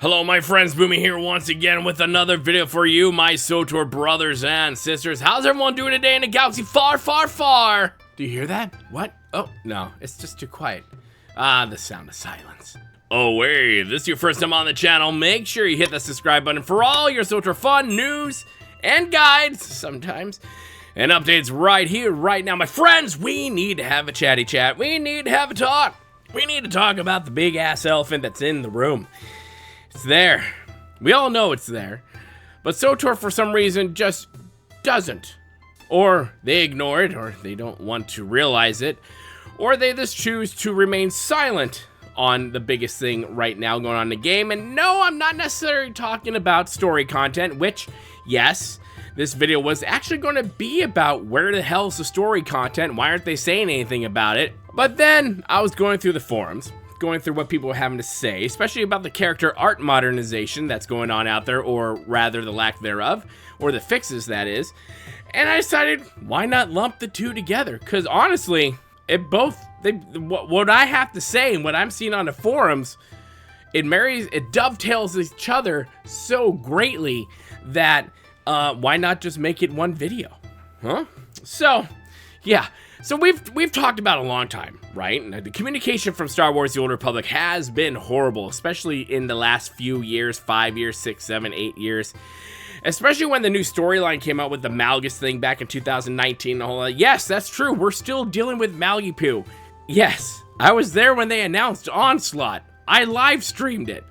Hello my friends, Boomy here once again with another video for you, my swtor brothers and sisters. How's everyone doing today in a galaxy far, far, far? Do you hear that? What? Oh, no, it's just too quiet. The sound of silence. Oh wait, if this is your first time on the channel, make sure you hit the subscribe button for all your swtor fun, news, and guides, sometimes, and updates right here, right now. My friends, we need to have a chatty chat. We need to have a talk. We need to talk about the big ass elephant that's in the room. It's there. We all know it's there. But swtor, for some reason, just doesn't. Or they ignore it, or they don't want to realize it, or they just choose to remain silent on the biggest thing right now going on in the game. And no, I'm not necessarily talking about story content, which, yes, this video was actually going to be about where the hell's the story content? Why aren't they saying anything about it? But then I was going through the forums, going through what people were having to say, especially about the character art modernization that's going on out there, or rather the lack thereof, or the fixes, that is. And I decided, why not lump the two together? Because honestly, what I have to say and what I'm seeing on the forums, it dovetails each other so greatly that why not just make it one video? Huh? So, yeah. So we've talked about a long time, right? The communication from Star Wars: The Old Republic has been horrible, especially in the last few years, 5 years, 6, 7, 8 years. Especially when the new storyline came out with the Malgus thing back in 2019 and all that. Yes, that's true. We're still dealing with Malgipoo. Yes, I was there when they announced Onslaught. I live streamed it.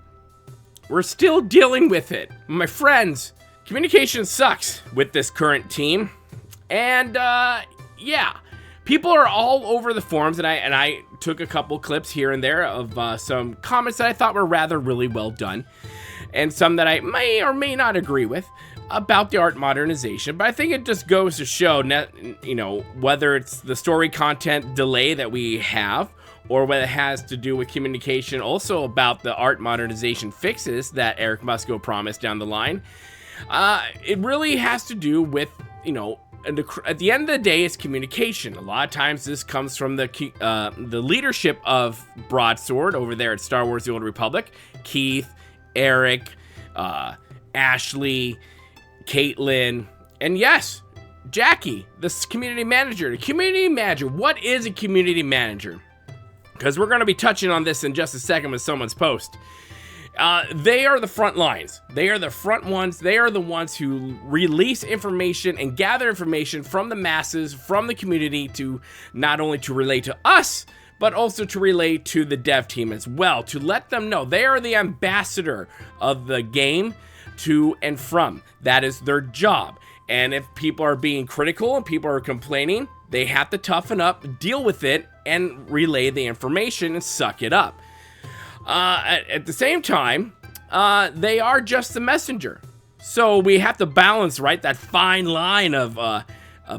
We're still dealing with it. My friends, communication sucks with this current team. And yeah. People are all over the forums, and I took a couple clips here and there of some comments that I thought were rather really well done, and some that I may or may not agree with about the art modernization. But I think it just goes to show, you know, whether it's the story content delay that we have, or whether it has to do with communication also about the art modernization fixes that Eric Musco promised down the line. It really has to do with, you know, and at the end of the day, it's communication. A lot of times this comes from the leadership of Broadsword over there at Star Wars: The Old Republic. Keith, Eric, Ashley, Caitlin, and yes, Jackie, the community manager. The community manager, what is a community manager? Because we're going to be touching on this in just a second with someone's post. They are the front lines. They are the front ones. They are the ones who release information and gather information from the masses, from the community, to not only to relay to us, but also to relay to the dev team as well, to let them know they are the ambassador of the game to and from. That is their job. And if people are being critical and people are complaining, they have to toughen up, deal with it, and relay the information and suck it up. At the same time, they are just the messenger. So we have to balance, right, that fine line of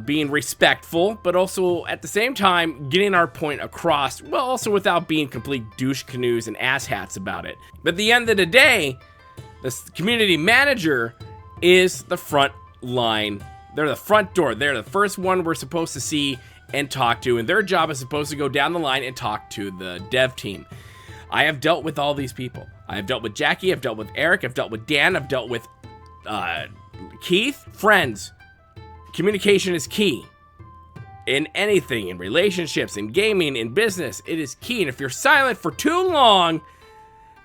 being respectful, but also at the same time getting our point across, well, also without being complete douche canoes and asshats about it. But at the end of the day, the community manager is the front line. They're the front door. They're the first one we're supposed to see and talk to, and their job is supposed to go down the line and talk to the dev team. I have dealt with all these people. I have dealt with Jackie, I've dealt with Eric, I've dealt with Dan, I've dealt with Keith. Friends, communication is key. In anything, in relationships, in gaming, in business, it is key. And if you're silent for too long,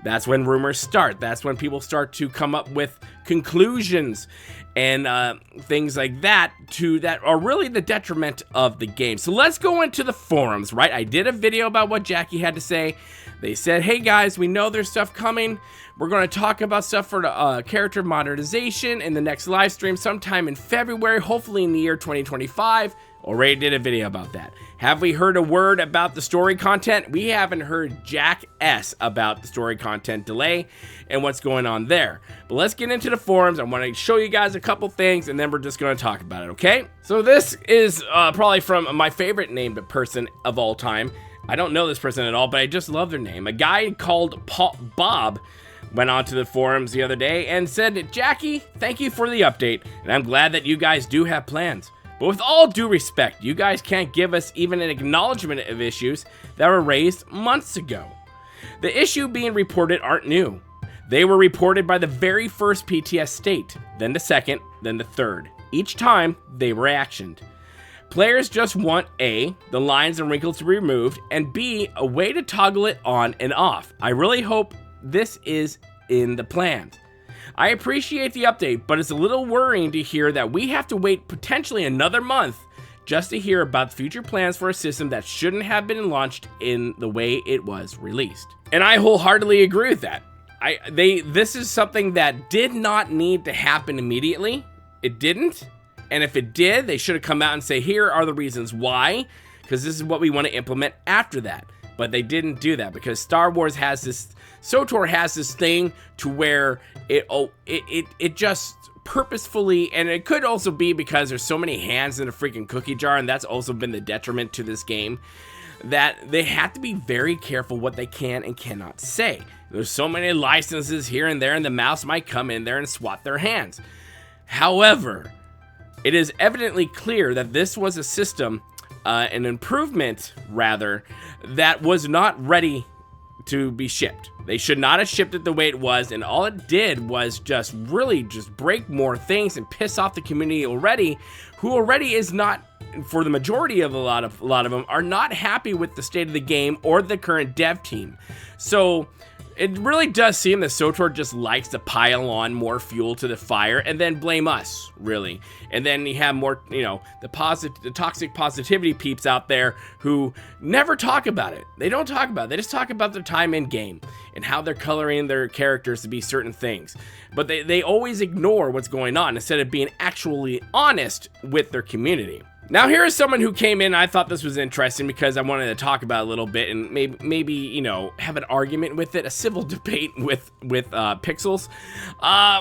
that's when rumors start. That's when people start to come up with conclusions and things like that that are really the detriment of the game. So let's go into the forums, right? I did a video about what Jackie had to say. They said, hey guys, we know there's stuff coming. We're going to talk about stuff for the character modernization in the next live stream sometime in February, hopefully in the year 2025. Already did a video about that. Have we heard a word about the story content? We haven't heard jack S about the story content delay and what's going on there. But let's get into the forums. I want to show you guys a couple things, and then we're just going to talk about it, okay? So this is probably from my favorite named person of all time. I don't know this person at all, but I just love their name. A guy called Bob went onto the forums the other day and said, Jackie, thank you for the update, and I'm glad that you guys do have plans. But with all due respect, you guys can't give us even an acknowledgement of issues that were raised months ago. The issue being reported aren't new. They were reported by the very first PTS state, then the second, then the third. Each time, they were actioned. Players just want A, the lines and wrinkles to be removed, and B, a way to toggle it on and off. I really hope this is in the plans. I appreciate the update, but it's a little worrying to hear that we have to wait potentially another month just to hear about future plans for a system that shouldn't have been launched in the way it was released. And I wholeheartedly agree with that. This is something that did not need to happen immediately. It didn't. And if it did, they should have come out and say, here are the reasons why, because this is what we want to implement after that. But they didn't do that because Star Wars has this, swtor has this thing to where it just purposefully, and it could also be because there's so many hands in a freaking cookie jar, and that's also been the detriment to this game, that they have to be very careful what they can and cannot say. There's so many licenses here and there, and the mouse might come in there and swat their hands. However, it is evidently clear that this was a system, an improvement rather, that was not ready to be shipped. They should not have shipped it the way it was, and all it did was just really just break more things and piss off the community already, who already is not, for the majority of a lot of them, are not happy with the state of the game or the current dev team. So it really does seem that swtor just likes to pile on more fuel to the fire and then blame us, really. And then you have more, you know, the toxic positivity peeps out there who never talk about it. They don't talk about it. They just talk about their time in game and how they're coloring their characters to be certain things. But they always ignore what's going on instead of being actually honest with their community. Now here is someone who came in. I thought this was interesting because I wanted to talk about it a little bit and maybe you know, have an argument with it, a civil debate with Pixels,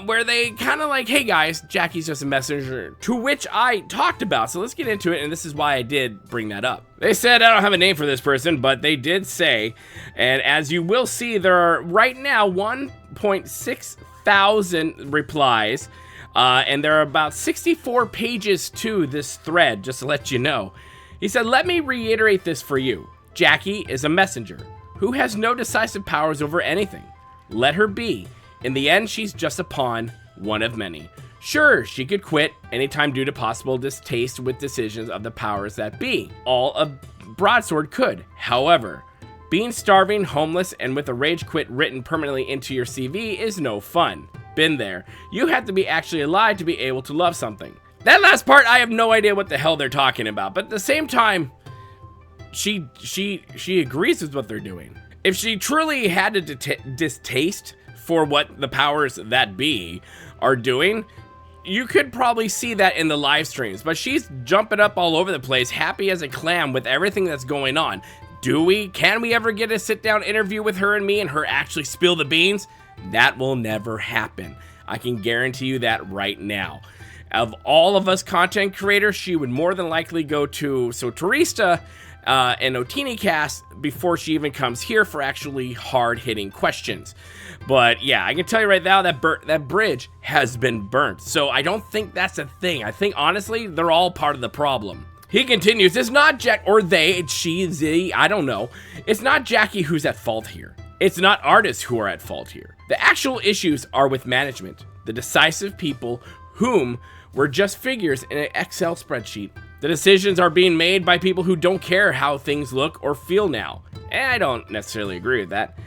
where they kind of like, hey guys, Jackie's just a messenger, to which I talked about. So let's get into it, and this is why I did bring that up. They said, I don't have a name for this person, but they did say, and as you will see, there are right now 1.6 thousand replies. And there are about 64 pages to this thread, just to let you know. He said, let me reiterate this for you. Jackie is a messenger who has no decisive powers over anything. Let her be. In the end, she's just a pawn, one of many. Sure, she could quit anytime due to possible distaste with decisions of the powers that be. All a broadsword could. However, being starving, homeless, and with a rage quit written permanently into your CV is no fun. Been there. You have to be actually alive to be able to love something. That last part, I have no idea what the hell they're talking about, but at the same time, she agrees with what they're doing. If she truly had a distaste for what the powers that be are doing, you could probably see that in the live streams, but she's jumping up all over the place, happy as a clam with everything that's going on. Can we ever get a sit-down interview with her and me and her actually spill the beans? That will never happen. I can guarantee you that right now. Of all of us content creators, she would more than likely go to swtorista and OtiniCast before she even comes here for actually hard-hitting questions. But yeah, I can tell you right now that bridge has been burnt. So I don't think that's a thing. I think honestly, they're all part of the problem. He continues, it's not Jack or they, it's she, they, I don't know. It's not Jackie who's at fault here. It's not artists who are at fault here. The actual issues are with management, the decisive people whom were just figures in an Excel spreadsheet. The decisions are being made by people who don't care how things look or feel now. And I don't necessarily agree with that.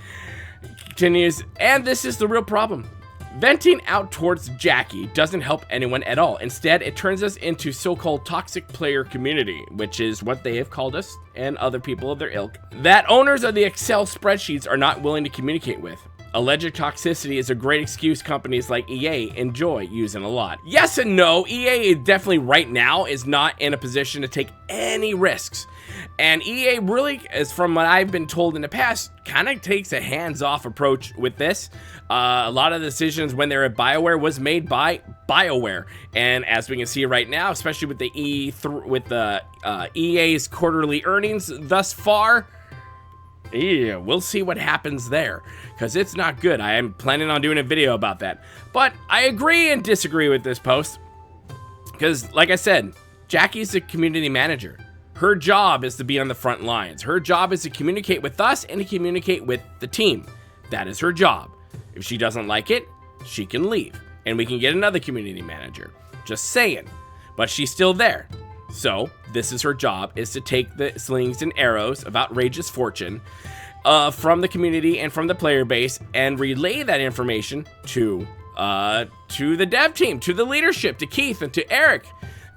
Continues, and this is the real problem. Venting out towards Jackie doesn't help anyone at all. Instead, it turns us into so-called toxic player community, which is what they have called us and other people of their ilk, that owners of the Excel spreadsheets are not willing to communicate with. Alleged toxicity is a great excuse companies like EA enjoy using a lot. Yes and no, EA definitely right now is not in a position to take any risks. And EA really, as from what I've been told in the past, kind of takes a hands-off approach with this. A lot of the decisions when they're at BioWare was made by BioWare. And as we can see right now, especially with the EA's quarterly earnings thus far, yeah, we'll see what happens there, because it's not good. I am planning on doing a video about that. But I agree and disagree with this post, because like I said, Jackie's a community manager. Her job is to be on the front lines. Her job is to communicate with us and to communicate with the team. That is her job. If she doesn't like it, she can leave, and we can get another community manager. Just saying. But she's still there. So this is her job, is to take the slings and arrows of outrageous fortune from the community and from the player base and relay that information to the dev team, to the leadership, to Keith and to Eric.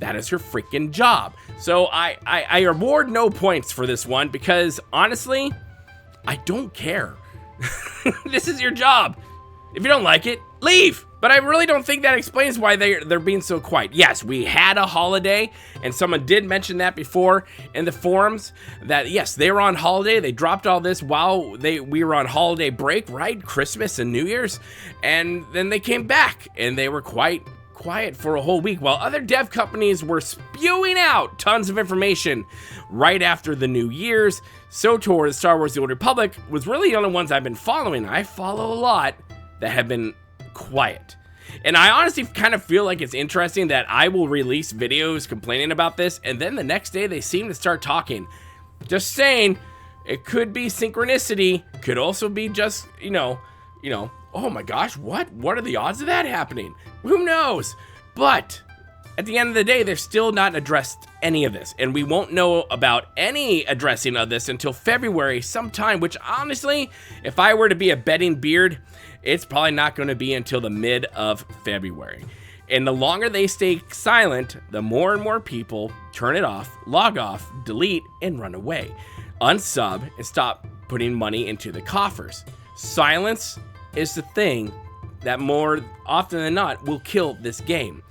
That is her freaking job. So I award no points for this one because honestly, I don't care. This is your job. If you don't like it, leave. But I really don't think that explains why they're being so quiet. Yes, we had a holiday, and someone did mention that before in the forums, that yes, they were on holiday. They dropped all this while we were on holiday break, right? Christmas and New Year's, and then they came back, and they were quite quiet for a whole week, while other dev companies were spewing out tons of information right after the New Year's. swtor, the Star Wars The Old Republic, was really the only ones I've been following. I follow a lot that have been quiet. And I honestly kind of feel like it's interesting that I will release videos complaining about this, and then the next day they seem to start talking. Just saying, it could be synchronicity, could also be just, you know, oh my gosh, what are the odds of that happening? Who knows? But at the end of the day, they're still not addressed any of this, and we won't know about any addressing of this until February sometime, which honestly, if I were to be a betting beard, it's probably not going to be until the mid of February. And the longer they stay silent, the more and more people turn it off, log off, delete, and run away. Unsub and stop putting money into the coffers. Silence is the thing that more often than not will kill this game.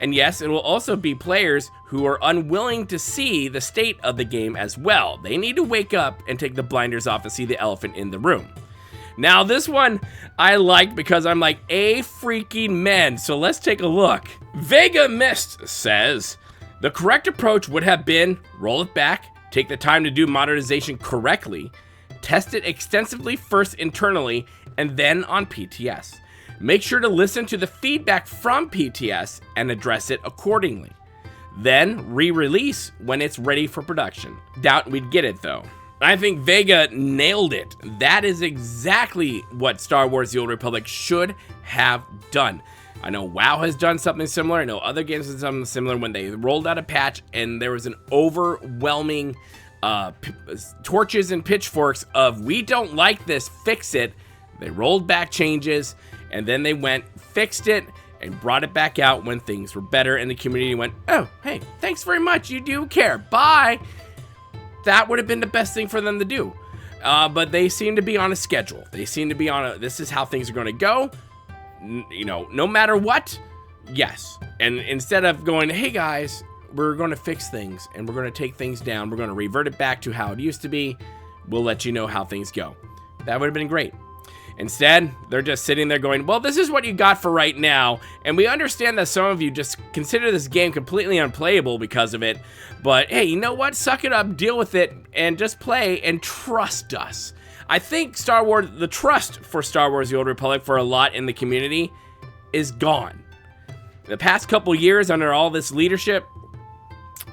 And yes, it will also be players who are unwilling to see the state of the game as well. They need to wake up and take the blinders off and see the elephant in the room. Now this one I like because I'm like, a freaking men, so let's take a look. Vega Mist says, the correct approach would have been roll it back, take the time to do modernization correctly, test it extensively first internally, and then on PTS. Make sure to listen to the feedback from PTS and address it accordingly. Then re-release when it's ready for production. Doubt we'd get it though. I think Vega nailed it. That is exactly what Star Wars The Old Republic should have done. I know WoW has done something similar. I know other games have done something similar when they rolled out a patch and there was an overwhelming torches and pitchforks of, we don't like this, fix it. They rolled back changes and then they went, fixed it, and brought it back out when things were better, and the community went, oh, hey, thanks very much, you do care, bye. That would have been the best thing for them to do. But they seem to be on a schedule. They seem to be on a, this is how things are going to go. You know, no matter what, yes. And instead of going, hey guys, we're going to fix things and we're going to take things down, we're going to revert it back to how it used to be, we'll let you know how things go. That would have been great. Instead, they're just sitting there going, well, this is what you got for right now, and we understand that some of you just consider this game completely unplayable because of it, but hey, you know what? Suck it up, deal with it, and just play and trust us. I think the trust for Star Wars The Old Republic for a lot in the community is gone. The past couple years under all this leadership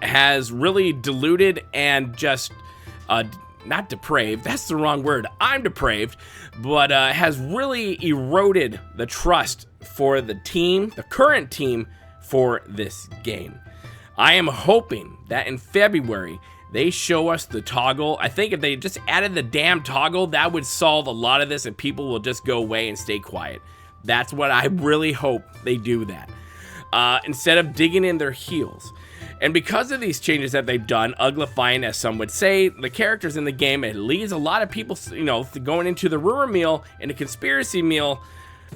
has really diluted and just not depraved, that's the wrong word, I'm depraved, but has really eroded the trust for the team, the current team, for this game. I am hoping that in February, they show us the toggle. I think if they just added the damn toggle, that would solve a lot of this and people will just go away and stay quiet. That's what I really hope they do that. Instead of digging in their heels. And because of these changes that they've done, uglifying, as some would say, the characters in the game, it leads a lot of people, you know, going into the rumor mill and a conspiracy mill,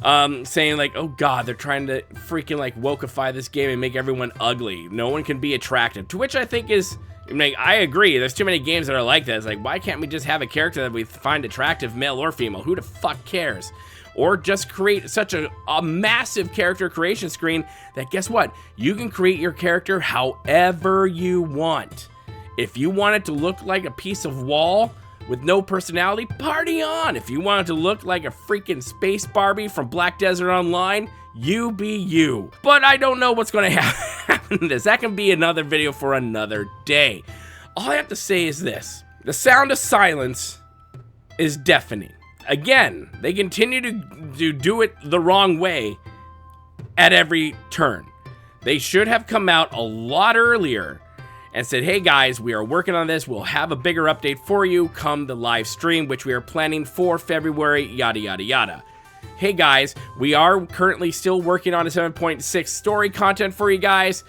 saying like, oh god, they're trying to freaking like wokeify this game and make everyone ugly. No one can be attractive. To which I think is, I mean, I agree. There's too many games that are like that. It's like, why can't we just have a character that we find attractive, male or female? Who the fuck cares? Or just create such a massive character creation screen that, guess what? You can create your character however you want. If you want it to look like a piece of wall with no personality, party on. If you want it to look like a freaking space Barbie from Black Desert Online, you be you. But I don't know what's going to happen to this. That can be another video for another day. All I have to say is this. The sound of silence is deafening. again, they continue to do it the wrong way at every turn. They should have come out a lot earlier and said, hey guys, we are working on this. We'll have a bigger update for you come the live stream, which we are planning for February, yada, yada, yada. Hey guys, we are currently still working on a 7.6 story content for you guys.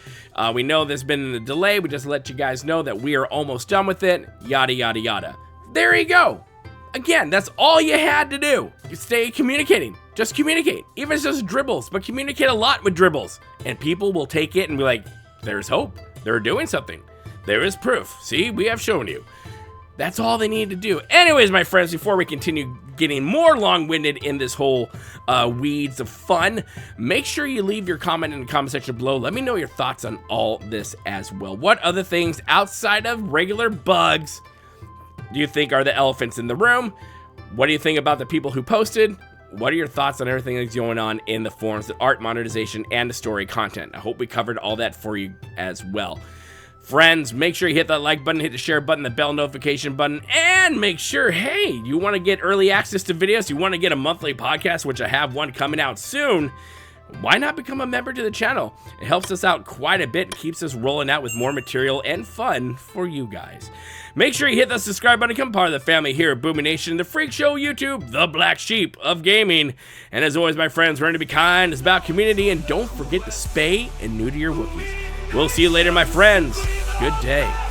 We know there's been a delay. We just let you guys know that we are almost done with it, yada, yada, yada. There you go. Again, that's all you had to do. You stay communicating. Just communicate. Even if it's just dribbles, but communicate a lot with dribbles. And people will take it and be like, there's hope. They're doing something. There is proof. See, we have shown you. That's all they need to do. Anyways, my friends, before we continue getting more long-winded in this whole weeds of fun, make sure you leave your comment in the comment section below. Let me know your thoughts on all this as well. What other things outside of regular bugs do you think are the elephants in the room? What do you think about the people who posted? What are your thoughts on everything that's going on in the forums, the art modernization, and the story content? I hope we covered all that for you as well. Friends, make sure you hit that like button, hit the share button, the bell notification button, and make sure, hey, you want to get early access to videos, you want to get a monthly podcast, which I have one coming out soon, why not become a member to the channel? It helps us out quite a bit and keeps us rolling out with more material and fun for you guys. Make sure you hit that subscribe button, become part of the family here at Boomy Nation, the Freak Show YouTube, the black sheep of gaming. And as always, my friends, learn to be kind, it's about community, and don't forget to spay and neuter your Wookiees. We'll see you later, my friends. Good day.